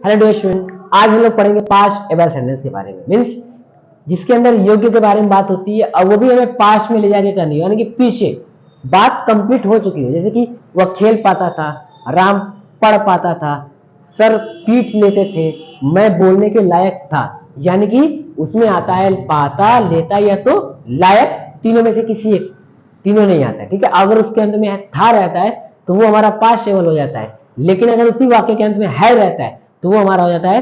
Hello dear student, आज हम लोग पढ़ेंगे पास्ट एबल सेंटेंस के बारे में। मीन्स जिसके अंदर योग्य के बारे में बात होती है और वो भी हमें पास्ट में ले जाके करनी है, यानी कि पीछे बात कंप्लीट हो चुकी है। जैसे कि वह खेल पाता था, राम पढ़ पाता था, सर पीट लेते थे, मैं बोलने के लायक था। यानी कि उसमें आता है पाता, लेता या तो लायक, तीनों में से किसी एक, तीनों नहीं आता है। ठीक है, अगर उसके अंत में था रहता है तो वो हमारा पास्ट एबल हो जाता है, लेकिन अगर उसी वाक्य के अंत में है रहता है तो वो हमारा हो जाता है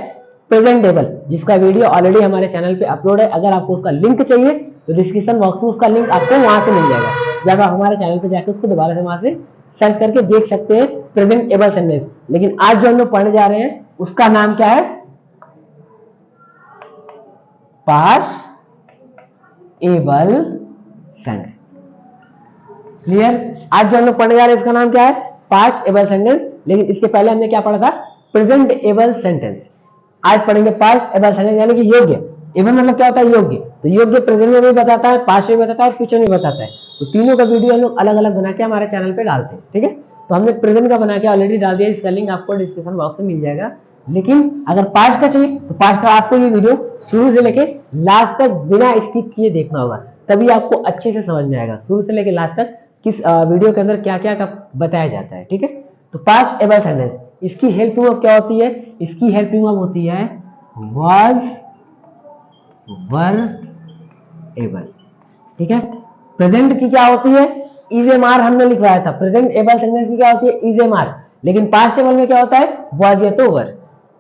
प्रेजेंट एबल, जिसका वीडियो ऑलरेडी हमारे चैनल पे अपलोड है। अगर आपको उसका लिंक चाहिए तो डिस्क्रिप्शन बॉक्स में उसका लिंक आपको वहां से मिल जाएगा, जब आप हमारे चैनल पे जाकर उसको दोबारा से वहां से सर्च करके देख सकते हैं प्रेजेंट एबल सेंटेंस। लेकिन आज जो हम लोग पढ़ने जा रहे हैं उसका नाम क्या है? Past able sentence. क्लियर? आज जो हम लोग पढ़ने जा रहे हैं इसका नाम क्या है? Past able sentence. लेकिन इसके पहले हमने क्या पढ़ा था? Present able sentence. आज पढ़ेंगे पास्ट एबल सेंटेंस, यानी कि योग्य। एबल मतलब क्या होता है? योग्य। तो योग्य प्रेजेंट में भी बताता है, पास्ट में बताता है, फ्यूचर में बताता है। तो तीनों का वीडियो हम लोग अलग अलग बना के हमारे चैनल पे डालते हैं। ठीक है, तो हमने प्रेजेंट का बना के ऑलरेडी डाल दिया, इसका लिंक आपको डिस्क्रिप्शन बॉक्स में मिल जाएगा। लेकिन अगर पास्ट का चाहिए तो पास्ट का आपको ये वीडियो शुरू से लेके लास्ट तक बिना स्किप किए देखना होगा, तभी आपको अच्छे से समझ में आएगा शुरू से लेके लास्ट तक किस वीडियो के अंदर क्या क्या बताया जाता है। ठीक है, तो पास्ट एबल सेंटेंस, इसकी हेल्पिंग वर्ब क्या होती है? इसकी हेल्पिंग वर्ब होती है वाज, वर, एबल। ठीक है, प्रेजेंट की क्या होती है? इज एम आर हमने लिखवाया था। प्रेजेंट एबल सेंटेंस की क्या होती है? Is am are. लेकिन पास्ट एबल में क्या होता है? वाज या तो वर।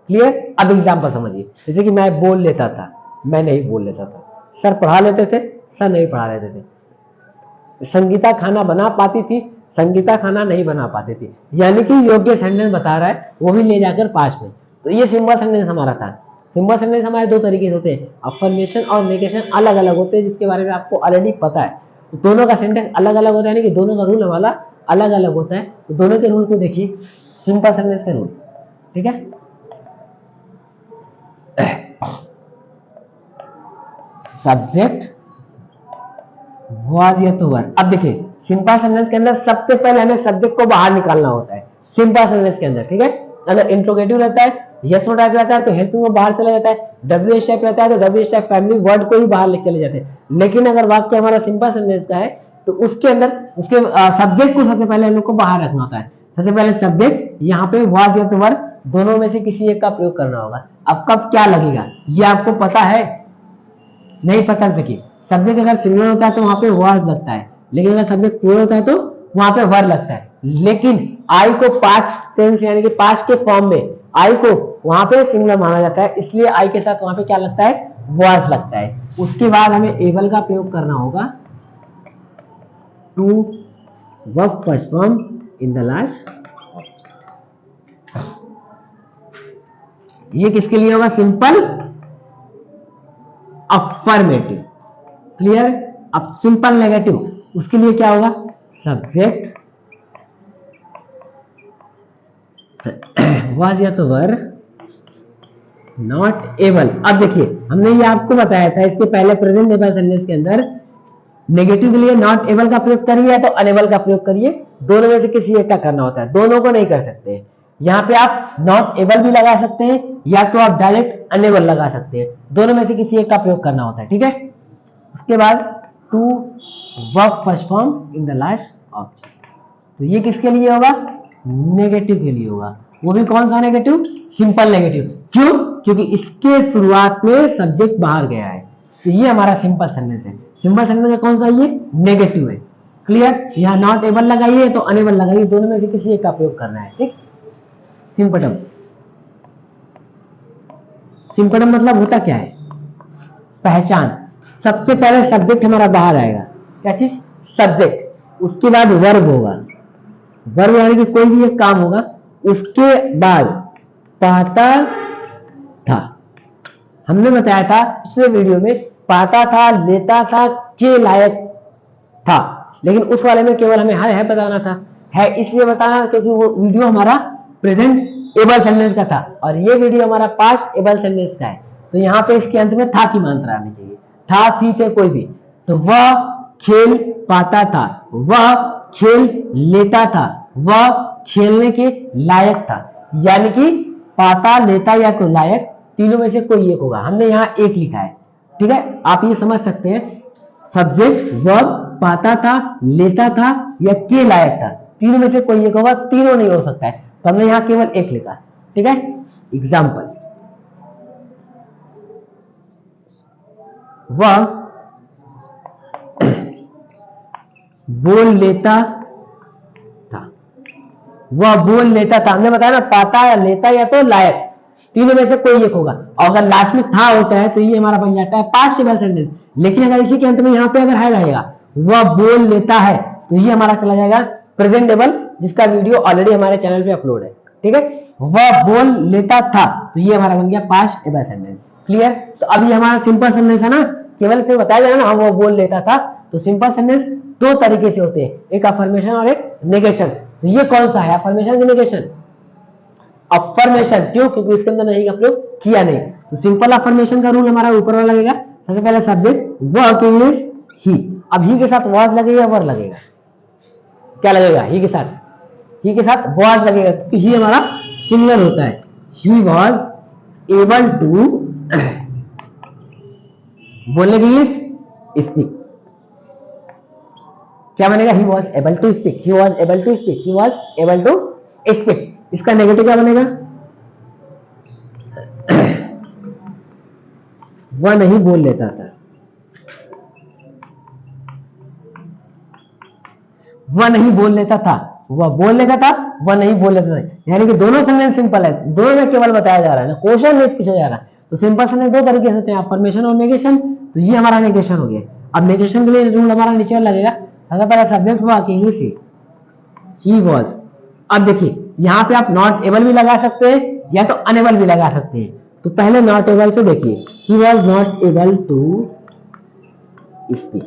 क्लियर? अब एग्जांपल समझिए। जैसे कि मैं बोल लेता था, मैं नहीं बोल लेता था। सर पढ़ा लेते थे, सर नहीं पढ़ा लेते थे। संगीता खाना बना पाती थी, संगीता खाना नहीं बना पाती थी। यानी कि योग्य सेंटेंस बता रहा है, वो भी ले जाकर पास्ट में। तो ये सिंपल सेंटेंस हमारा था। सिंपल सेंटेंस हमारे दो तरीके से होते हैं, अफर्मेशन और नेगेशन अलग अलग होते हैं, जिसके बारे में आपको ऑलरेडी पता है। तो दोनों का सेंटेंस अलग अलग होता है, यानी कि दोनों का रूल हमारा अलग अलग होता है। तो दोनों के रूल को देखिए, सिंपल सेंटेंस के रूल। ठीक है, सब्जेक्ट वाज या तो वर। अब देखिए सिंपल सेंटेंस के अंदर सबसे पहले हमें सब्जेक्ट को बाहर निकालना होता है सिंपल सेंटेंस के अंदर। ठीक है, अगर इंट्रोगेटिव रहता है, यस नो टाइप रहता है तो हेल्पिंग वो बाहर चला जाता है। डब्ल्यूएच टाइप रहता है तो डब्ल्यूएच टाइप फैमिली वर्ड को ही बाहर लेके चले जाते हैं। लेकिन अगर वाक्य हमारा सिंपल सेंटेंस का है तो उसके अंदर उसके सब्जेक्ट को सबसे पहले हम लोग को बाहर रखना होता है। सबसे पहले सब्जेक्ट, यहाँ पे वाज या तो वर, दोनों में से किसी एक का प्रयोग करना होगा। अब कब क्या लगेगा ये आपको पता है? नहीं पता। देखिए सब्जेक्ट अगर सिंगुलर होता है तो वहां पे वाज लगता है, लेकिन अगर सब्जेक्ट प्लूरल होता है तो वहां पे वर लगता है। लेकिन आई को पास्ट टेंस यानी कि पास्ट के फॉर्म में आई को वहां पे सिंगुलर माना जाता है, इसलिए आई के साथ वहां पे क्या लगता है? वाज लगता है। उसके बाद हमें एबल का प्रयोग करना होगा, to verb first form in the last. ये किसके लिए होगा? Simple affirmative. क्लियर? अब सिंपल नेगेटिव, उसके लिए क्या होगा? सब्जेक्ट वाज या तो वर, नॉट एबल। अब देखिए हमने ये आपको बताया था इसके पहले प्रेजेंट एबल सेंटेंस के अंदर नेगेटिव के लिए नॉट एबल का प्रयोग करिए या तो अनेबल का प्रयोग करिए, दोनों में से किसी एक का करना होता है, दोनों को नहीं कर सकते। यहाँ पे आप नॉट एबल भी लगा सकते हैं या तो आप डायरेक्ट अनेबल लगा सकते हैं, दोनों में से किसी एक का प्रयोग करना होता है। ठीक है, उसके बाद to verb first form in the last object. तो ये किसके लिए होगा? नेगेटिव के लिए होगा। वो भी कौन सा नेगेटिव? Simple negative. क्यों? क्योंकि इसके शुरुआत में सब्जेक्ट बाहर गया है। तो ये हमारा सिंपल सेंटेंस है। सिंपल सेंटेंस का कौन सा? ये नेगेटिव है। क्लियर? यहाँ नॉट एबल लगाइए तो अनेबल लगाइए, दोनों में से किसी एक का प्रयोग करना है। ठीक, सिंपटम। सिंपटम मतलब होता क्या है? पहचान। सबसे पहले सब्जेक्ट हमारा बाहर आएगा, क्या चीज? सब्जेक्ट। उसके बाद वर्ब होगा, वर्ब यानी कि कोई भी एक काम होगा। उसके बाद पाता था, हमने बताया था पिछले वीडियो में, पाता था, लेता था, के लायक था। लेकिन उस वाले में केवल हमें है बताना था, है इसलिए बताना क्योंकि वो वीडियो हमारा प्रेजेंट एबल सेंटेंस का था और ये वीडियो हमारा पास्ट एबल सेंटेंस का है। तो यहाँ पे इसके अंत में था की मात्रा आनी चाहिए, था, थी, थे, कोई भी। तो वह खेल पाता था, वह खेल लेता था, वह खेलने के लायक था। यानी कि पाता, लेता या तो लायक, तीनों में से कोई एक होगा। हमने यहाँ एक लिखा है, ठीक है। आप ये समझ सकते हैं सब्जेक्ट वर्ब पाता था, लेता था या के लायक था, तीनों में से कोई एक होगा, तीनों नहीं हो सकता है, तो हमने यहाँ केवल एक लिखा, ठीक है। एग्जाम्पल, वह बोल लेता था, वह बोल लेता था, हमने बताया ना पाता या लेता या तो लायक, तीनों में से कोई एक होगा। और अगर लास्ट में था होता है तो ये हमारा बन जाता है पास्ट सिंपल सेंटेंस। लेकिन अगर इसी के अंत में यहाँ पे अगर है रहेगा वह बोल लेता है, तो ये हमारा चला जाएगा प्रेजेंटेबल, जिसका वीडियो ऑलरेडी हमारे चैनल पे अपलोड है, ठीक है। वह बोल लेता था, तो ये हमारा बन गया पास्ट सिंपल सेंटेंस। क्लियर। तो अभी हमारा सिंपल सेंटेंस है ना, केवल से बताया जाए ना हाँ वो बोल लेता था, तो सिंपल सेंटेंस दो तरीके से होते हैं, एक अफर्मेशन और एक नेगेशन। तो ये कौन सा है, अफर्मेशन की नेगेशन? अफर्मेशन। क्यों? क्योंकि इसके अंदर नहीं अपलोड किया नहीं। तो सिंपल अफर्मेशन का रूल हमारा ऊपर वाला लगेगा। सबसे पहले सब्जेक्ट वर्ब इंग्लिश ही, अब ही के साथ वाज लगेगा, वर लगेगा, क्या लगेगा? ही के साथ, ही के साथ वाज लगेगा, क्योंकि ही हमारा सिंगुलर होता है। ही वाज एबल टू बोलने के लिए स्पीक, क्या बनेगा? He was able to speak, he was able to speak, he was able to speak. इसका नेगेटिव क्या बनेगा? वह नहीं बोल लेता था, वह नहीं बोल लेता था, वह बोल लेता था, वह नहीं बोल लेता था। यानी कि दोनों सेंटेंस सिंपल है, दोनों में केवल बताया जा रहा है ना, क्वेश्चन नहीं पूछा जा रहा है। तो सिंपल सेंटेंस दो तरीके से होते हैं, अफर्मेशन और नेगेशन। तो ये हमारा नेगेशन हो गया। अब नेगेशन के लिए रूल हमारा नीचे लगेगा। सबसे पहला सब्जेक्ट हुआ इंग्लिश ही वॉज। अब देखिए यहाँ पे आप नॉट एबल भी लगा सकते हैं या तो अनेबल भी लगा सकते हैं। तो पहले नॉट एबल से देखिए, he was not able to speak,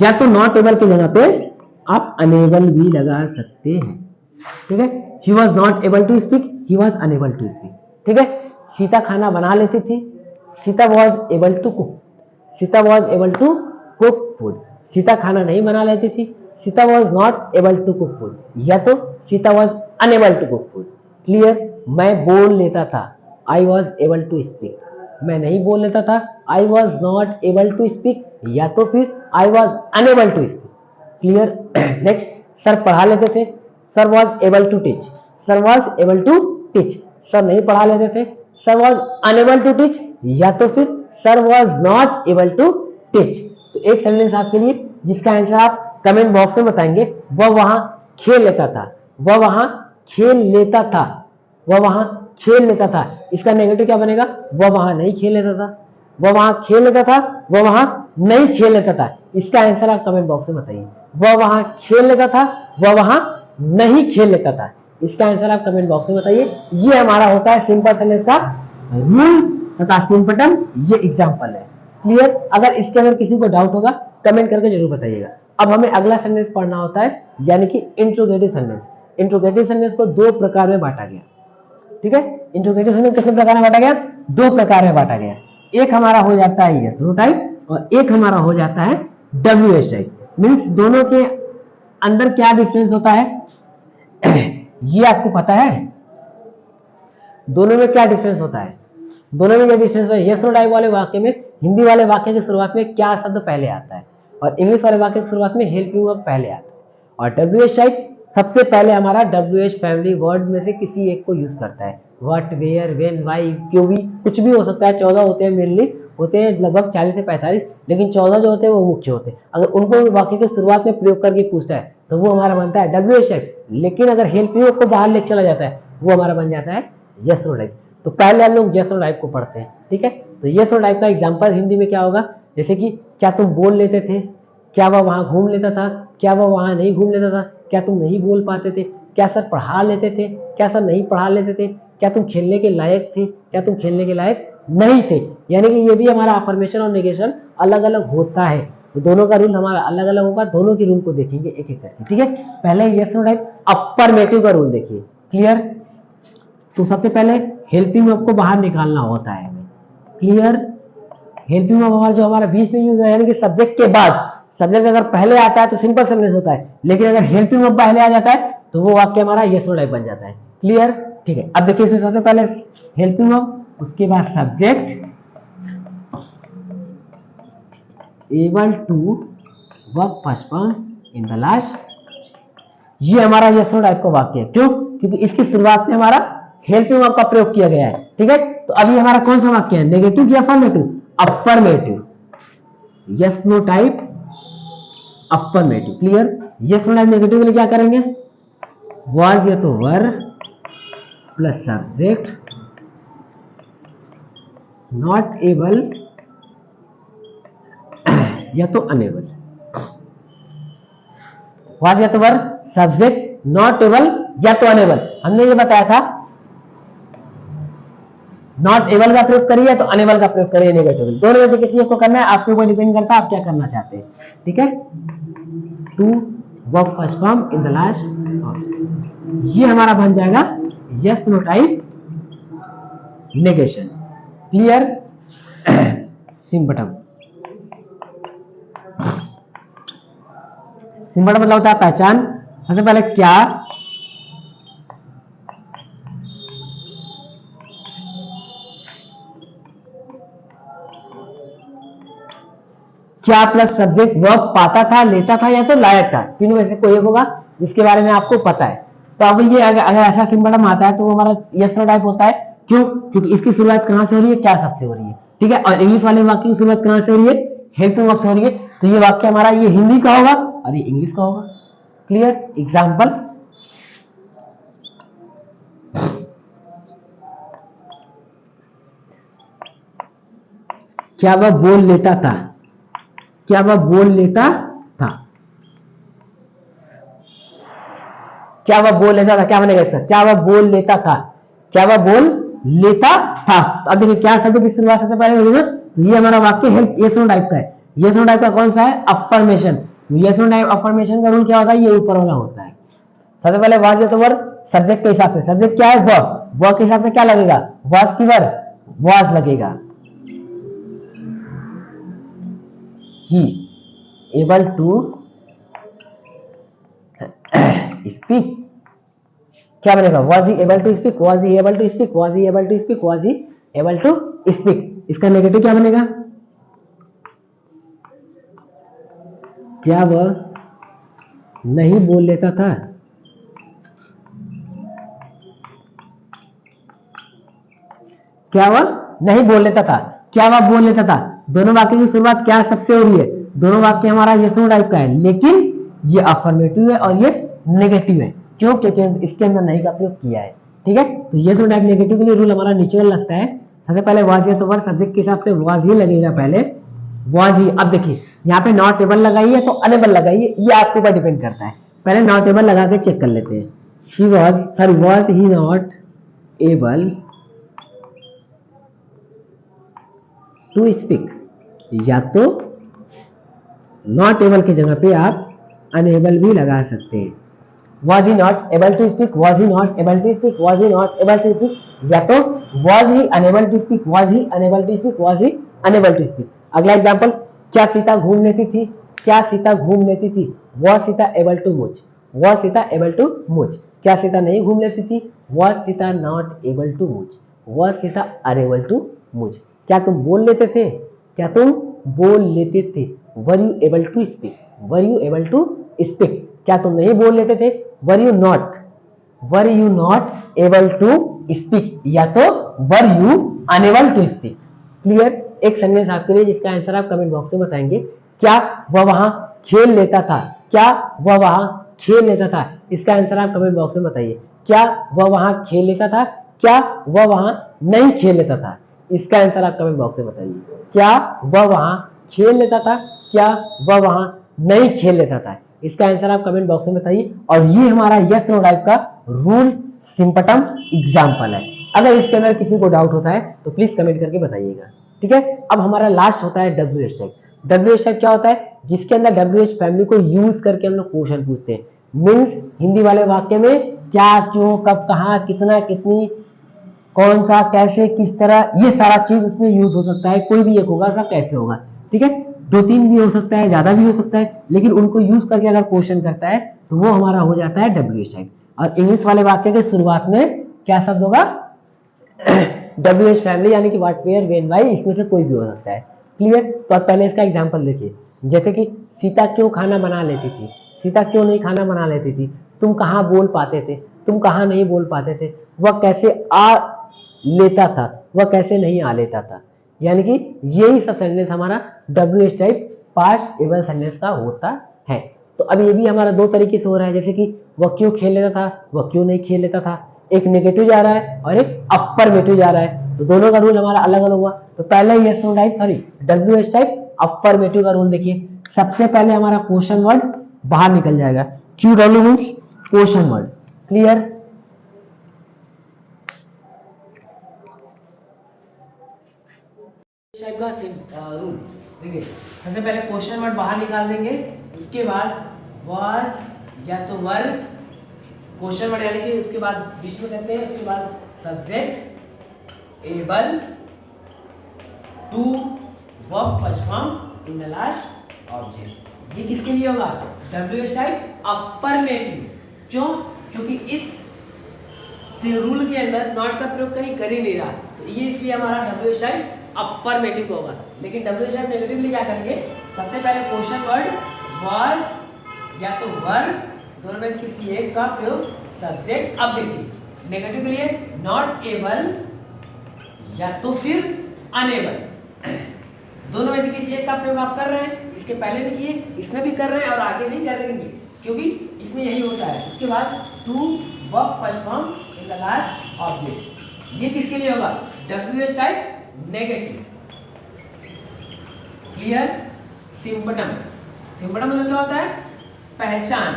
या तो नॉट एबल की जगह पे आप अनेबल भी लगा सकते हैं, ठीक है। He was not able to speak, he was unable to speak, ठीक है। सीता खाना बना लेती थी, Sita was able to cook, Sita was able to cook food. Sita खाना नहीं बना लेती थी, Sita was not able to cook food, या तो Sita was unable to cook food. Clear. मैं बोल लेता था, I was able to speak, मैं नहीं बोल लेता था, I was not able to speak, या तो फिर I was unable to speak. Clear. Next, sir पढ़ा लेते थे, sir was able to teach, sir was able to teach, sir नहीं पढ़ा लेते थे, sir was unable to teach, या तो फिर sir was not able to teach. तो एक सेंटेंस आपके लिए जिसका आंसर आप कमेंट बॉक्स में बताएंगे, वह वहां खेल लेता था, वह वहां खेल लेता था, वह वहां खेल लेता था। इसका नेगेटिव क्या बनेगा? वह वहां नहीं खेल लेता था, वह वहां खेल लेता था, वह वहां नहीं खेल लेता था। इसका आंसर आप कमेंट बॉक्स में बताइए। वह वहां खेल लेता था, वह वहां नहीं खेल लेता था। इसका आंसर आप कमेंट बॉक्स में बताइए। ये हमारा होता है सिंपल सेंटेंस का रूल तथा सिंपटम, ये एग्जांपल है। क्लियर। अगर इसके अंदर किसी को डाउट होगा कमेंट करके जरूर बताइएगा। अब हमें अगला सेंटेंस पढ़ना होता है, यानी कि इंट्रोगेटिव सेंटेंस। इंट्रोगेटिव सेंटेंस को दो प्रकार में बांटा गया, ठीक है। इंट्रोगेटिव सेंटेंस कितने प्रकार में बांटा गया? दो प्रकार में बांटा गया। एक हमारा हो जाता है यस नो टाइप और एक हमारा हो जाता है WH टाइप। मीन्स दोनों के अंदर क्या डिफरेंस होता है ये आपको पता है? दोनों में क्या डिफरेंस होता है? दोनों में क्या डिफरेंस है? यस नो टाइप वाले वाक्य में, हिंदी वाले वाक्य की शुरुआत में क्या शब्द पहले आता है, और इंग्लिश वाले वाक्य की शुरुआत में हेल्पिंग वर्ब पहले आता है। और WH टाइप सबसे पहले हमारा WH फैमिली वर्ड में से किसी एक को यूज करता है। व्हाट, वेयर, व्हेन, व्हाई, क्यों भी, कुछ भी हो सकता है। 14 होते हैं, मेनली होते हैं लगभग 40 से 45, लेकिन 14 जो होते हैं वो मुख्य होते हैं। अगर उनको वाक्य की शुरुआत में प्रयोग करके पूछता है तो वो हमारा बनता है WH टाइप। लेकिन अगर हेल्पिंग वर्ब को बाहर ले चला जाता है वो हमारा बन जाता है यस नो टाइप। तो पहले हम लोग यस नो टाइप को पढ़ते हैं, ठीक है। तो यस नो टाइप का एग्जांपल हिंदी में क्या होगा? जैसे कि क्या तुम बोल लेते थे, क्या वह वहां घूम लेता था, क्या वह वहां नहीं घूम लेता था, क्या तुम नहीं बोल पाते थे, क्या सर पढ़ा लेते थे, क्या सर नहीं पढ़ा लेते थे, क्या तुम खेलने के लायक थे, क्या तुम खेलने के लायक नहीं थे। यानी कि ये भी हमारा अफर्मेशन और नेगेशन अलग अलग होता है। तो दोनों का रूल हमारा अलग अलग होगा। दोनों की रूल को देखेंगे एक एक करके, ठीक है। पहले यस नो टाइप अफर्मेटिव का रूल देखिए। क्लियर। तो सबसे पहले हेल्पिंग वर्ब को बाहर निकालना होता है हमें। क्लियर। हेल्पिंग वर्ब जो हमारा बीच में यूज है, यानी कि सब्जेक्ट के बाद, सब्जेक्ट अगर पहले आता है तो सिंपल सेंटेंस होता है, लेकिन अगर हेल्पिंग वर्ब पहले आ जाता है तो वो वाक्य हमारा यस नो टाइप बन जाता है। क्लियर, ठीक है। अब देखिए इसमें सबसे पहले हेल्पिंग वर्ब, उसके बाद subject able to verb first form in the last. ये हमारा यस नो टाइप का वाक्य है। क्यों? क्योंकि इसकी शुरुआत में हमारा हेल्पिंग वर्ब का प्रयोग किया गया है, ठीक है। तो अभी हमारा कौन सा वाक्य है, नेगेटिव या affirmative? Affirmative, yes no type affirmative, clear. Yes no type negative के लिए क्या करेंगे, वाज या तो were plus subject not able या तो अनेबल, वाज या तो वर, सब्जेक्ट नॉट एबल या तो अनेबल। हमने ये बताया था नॉट एबल का प्रयोग करिए तो अनेबल का प्रयोग करिए नेगेटिव, दोनों में से किसी एक को करना है, आपके ऊपर डिपेंड करता है आप क्या करना चाहते हैं, ठीक है। To verb first form in the last, ये हमारा बन जाएगा yes no type negation, clear. Symptom, symptom मतलब होता है पहचान। सबसे पहले क्या, क्या प्लस सब्जेक्ट वर्ब पाता था, लेता था या तो लायक था, तीनों में से कोई एक होगा जिसके बारे में आपको पता है। तो अब ये अगर ऐसा सिंपटम आता है तो वो हमारा यस नो टाइप होता है। क्यों? क्योंकि इसकी शुरुआत कहां से हो रही है, क्या शब्द से हो रही है, ठीक है। और इंग्लिश वाले वाक्य की शुरुआत कहां से हो रही है, हेल्पिंग वर्ब से हो रही है। तो ये वाक्य हमारा ये हिंदी का होगा और ये इंग्लिश का होगा, क्लियर। एग्जाम्पल, क्या वह बोल लेता था, क्या वह बोल लेता था, क्या वह बोल लेता था, क्या बनेगा इसका, क्या वह बोल लेता था, क्या वह बोल लेता था। अब देखिए क्या शब्द की शुरुआत सबसे पहले होगी ना, तो ये हमारा वाक्य हेल्प यस नो टाइप का है। यस नो टाइप का कौन सा है, अफर्मेशन। तो यस नो टाइप अफर्मेशन का रूल क्या होता है, ये ऊपर वाला होता है। सबसे पहले वाज या तो वर, सब्जेक्ट के हिसाब से, सब्जेक्ट क्या है वर्ब, वर्ब के हिसाब से क्या लगेगा, वाज की वर्ब वाज लगेगा। ही एबल टू स्पीक, क्या बनेगा, was he able to speak, was he able to speak, was he able to speak, was he able to speak. इसका नेगेटिव क्या बनेगा, क्या वह नहीं बोल लेता था, क्या वह नहीं बोल लेता था, क्या वह बोल लेता था। दोनों वाक्य की शुरुआत क्या सबसे हो रही है, दोनों वाक्य हमारा यस नो टाइप का है, लेकिन ये अफर्मेटिव है और ये नेगेटिव है। क्यों? क्योंकि इसके अंदर नहीं का प्रयोग किया है, ठीक है। तो यस नो टाइप नेगेटिव के लिए रूल हमारा नीचे वाला लगता है। सबसे पहले वाज या तो वर, सब्जेक्ट के हिसाब से वाज ही लगेगा पहले, वाज ही। अब देखिए यहाँ पे नॉट एबल लगाइए तो अनेबल लगाइए, ये आपके ऊपर डिपेंड करता है। पहले नॉट एबल लगा के चेक कर लेते हैं। He was, sorry was he not able to speak, या तो नॉट एबल की जगह पे आप अनेबल भी लगा सकते हैं। was he not able to speak, was he not able to speak, was he not able to speak, या तो was he unable to speak, was he unable to speak, was he unable to speak। अगला example, क्या सीता घूम लेती थी, क्या सीता घूम लेती थी, was Sita able to move, was Sita able to move। क्या सीता नहीं घूम लेती थी, was Sita not able to move, was Sita unable to move। क्या तुम बोल लेते थे, क्या तुम बोल लेते थे, were you able to speak, were you able to speak। क्या तुम नहीं बोल लेते थे, were you not able to speak, या तो were you unable to speak। Clear. एक सेंटेंस आपके लिए जिसका आंसर आप कमेंट बॉक्स में बताएंगे। क्या वह वहां खेल लेता था, क्या वह वहां खेल लेता था, इसका आंसर आप कमेंट बॉक्स में बताइए। क्या वह वहां खेल लेता था, क्या वह वहां नहीं खेल लेता था, इसका आंसर आप कमेंट बॉक्स में बताइए। क्या वह वहां खेल लेता था, क्या वह वहां नहीं खेल लेता था, इसका आंसर आप कमेंट बॉक्स में बताइए। और ये हमारा यस नो टाइप का रूल सिंपटम एग्जांपल है। अगर इसके अंदर किसी को डाउट होता है तो प्लीज कमेंट करके बताइएगा, ठीक है। अब हमारा लास्ट होता है WH टाइप। WH टाइप क्या होता है, जिसके अंदर WH फैमिली को यूज करके हम लोग क्वेश्चन पूछते हैं। मीन्स हिंदी वाले वाक्य में क्या, क्यों, कब, कहां, कितना, कितनी, कौन सा, कैसे, किस तरह, ये सारा चीज उसमें यूज हो सकता है। कोई भी एक होगा, सब कैसे होगा, ठीक है। दो तीन भी हो सकता है, ज्यादा भी हो सकता है, लेकिन उनको यूज करके अगर क्वेश्चन करता है तो वो हमारा हो जाता है WH टाइप। और इंग्लिश वाले वाक्य के शुरुआत में क्या शब्द होगा? WH फैमिली, यानी कि व्हाट, वेयर, व्हेन, व्हाई, इसमें से कोई भी हो सकता है। क्लियर? तो अब पहले इसका एग्जांपल देखिए, जैसे कि सीता क्यों खाना बना लेती थी, सीता क्यों नहीं खाना बना लेती थी, तुम कहाँ बोल पाते थे, तुम कहाँ नहीं बोल पाते थे, वह कैसे आ लेता था, वह कैसे नहीं आ लेता था। यानी कि यही सब सेंटेंस हमारा WH type past able sentence का होता है। तो अब ये भी हमारा दो तरीके से हो रहा है, जैसे कि वह क्यों खेल लेता था, वह क्यों नहीं खेल लेता था, एक नेगेटिव जा रहा है और एक अफर्मेटिव जा रहा है, तो दोनों का रूल हमारा अलग अलग हुआ। तो पहले yes no type, sorry WH type affirmative का रूल देखिए, सबसे पहले हमारा क्वेश्चन वर्ड बाहर निकल जाएगा, QW means question word. Clear? Type का रूल देखिए, सबसे पहले क्वेश्चन वर्ड बाहर निकाल देंगे, उसके बाद वाज या तो वर, क्वेश्चन वर्ड यानी कि उसके बाद बीच में कहते हैं, उसके बाद subject, able, to, verb first form, in the last object. ये किसके लिए होगा? WH type affirmative. क्यों? क्योंकि इस रूल के अंदर नॉट का प्रयोग कहीं कर ही नहीं रहा, तो ये इसलिए हमारा WH टाइप अफर्मेटिव का होगा। लेकिन WH टाइप नेगेटिव के लिए क्या करेंगे? सबसे पहले क्वेश्चन वर्ड वाज या तो वर, दोनों में से किसी एक का प्रयोग, सब्जेक्ट। अब देखिए नेगेटिव के लिए नॉट एबल या तो फिर अनेबल, दोनों में से किसी एक का प्रयोग आप कर रहे हैं। इसके पहले भी किए, इसमें भी कर रहे हैं और आगे भी करेंगे, क्योंकि इसमें यही होता है। उसके बाद to, verb first form, in the last object. ये किसके लिए होगा? WH type negative. Clear? Symptom, symptom मतलब क्या होता है? पहचान।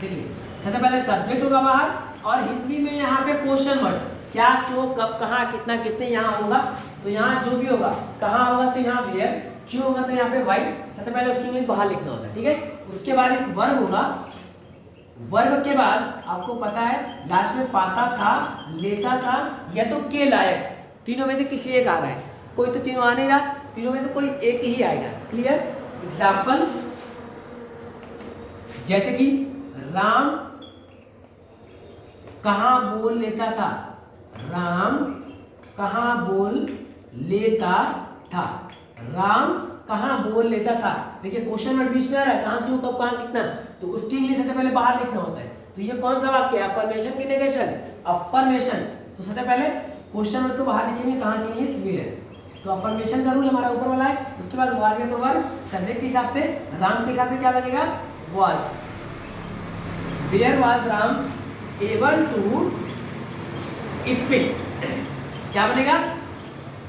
देखिए सबसे पहले सब्जेक्ट होगा बाहर, और हिंदी में यहाँ पे क्वेश्चन वर्ड, क्या, क्यों, कब, कहाँ, कितना, कितने, यहाँ होगा। तो यहाँ जो भी होगा, कहाँ होगा तो यहाँ वेयर, क्यों होगा तो यहाँ पे वाई। सबसे पहले उसकी इंग्लिश बाहर लिखना होता है, ठीक है। उसके बाद एक वर्ब होगा, वर्ब के बाद आपको पता है लास्ट में पाता था, लेता था या तो के लायक, तीनों में से किसी एक आ रहा है। कोई तो तीनों आ नहीं रहा, तीनों में से कोई एक ही आएगा। क्लियर? एग्जाम्पल जैसे कि राम कहाँ बोल लेता था, राम कहाँ बोल लेता था, राम कहाँ बोल लेता था। देखिए क्वेश्चन वर्ड बीच में आ रहा है, कहाँ, क्यों, कब, कहाँ, कितना, तो उसकी इंग्लिश सबसे पहले बाहर लिखना होता है। तो ये कौन सा वाक्य है? अफर्मेशन की नेगेशन? अफर्मेशन। तो सबसे पहले क्वेश्चन वर्ड को बाहर लिखेंगे, कहाँ की इंग्लिश? वेयर। तो अफर्मेशन का रूल हमारा ऊपर वाला है। उसके बाद वाज या तो वर्ब, सब्जेक्ट के हिसाब से, राम के हिसाब से क्या लगेगा? Was. Where was Ram able to speak, क्या बनेगा?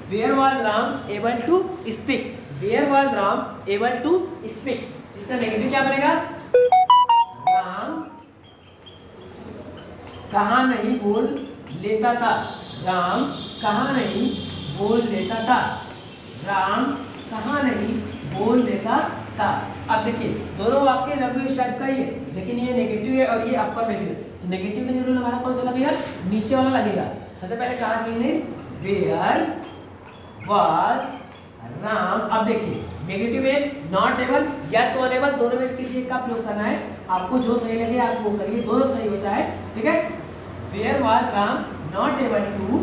Where was Ram able to speak, where was Ram able to speak. इसका नेगेटिव क्या बनेगा? राम कहाँ नहीं बोल लेता था, राम कहाँ नहीं बोल लेता था, राम कहाँ नहीं बोल लेता था। अब देखिए दोनों वाक्य WH टाइप का ही है, लेकिन ये नेगेटिव है और ये अफर्मेटिव है। तो नेगेटिव का रूल हमारा कौन सा लगेगा? नीचे वाला लगेगा। सबसे पहले कहाँ की इंग्लिश? Where was Ram. अब देखिए नेगेटिव में नॉट एबल या तो अनेबल, दोनों में से किसी एक का प्रयोग करना है। आपको जो सही लगे आप वो करिए, दोनों सही होता है, ठीक है। Where was Ram not able to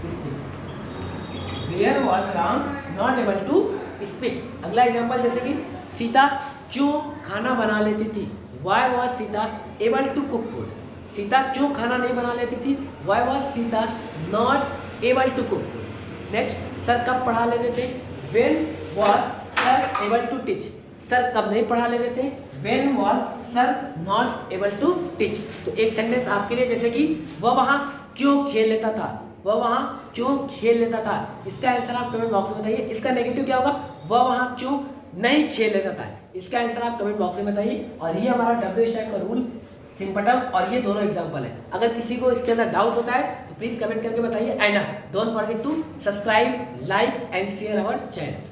speak, where was Ram not able to speak. अगला एग्जांपल जैसे कि सीता क्यों खाना बना लेती थी, why was Sita able to cook food. Sita क्यों खाना नहीं बना लेती थी, why was Sita not able to cook food. Next, sir कब पढ़ा लेते थे, when was sir able to teach. Sir कब नहीं पढ़ा लेते थे, when was sir not able to teach. तो एक सेंटेंस आपके लिए, जैसे कि वह वहाँ क्यों खेल लेता था, वह वहाँ क्यों खेल लेता था। इसका आंसर आप कमेंट बॉक्स में बताइए। इसका नेगेटिव क्या होगा, वह वहाँ क्यों नहीं खेल लेता था। इसका आंसर आप कमेंट बॉक्स में बताइए। और ये हमारा WH टाइप का रूल, सिम्पटम, और ये दोनों एग्जांपल है। अगर किसी को इसके अंदर डाउट होता है तो प्लीज कमेंट करके बताइए। And don't forget to subscribe, like and share our channel.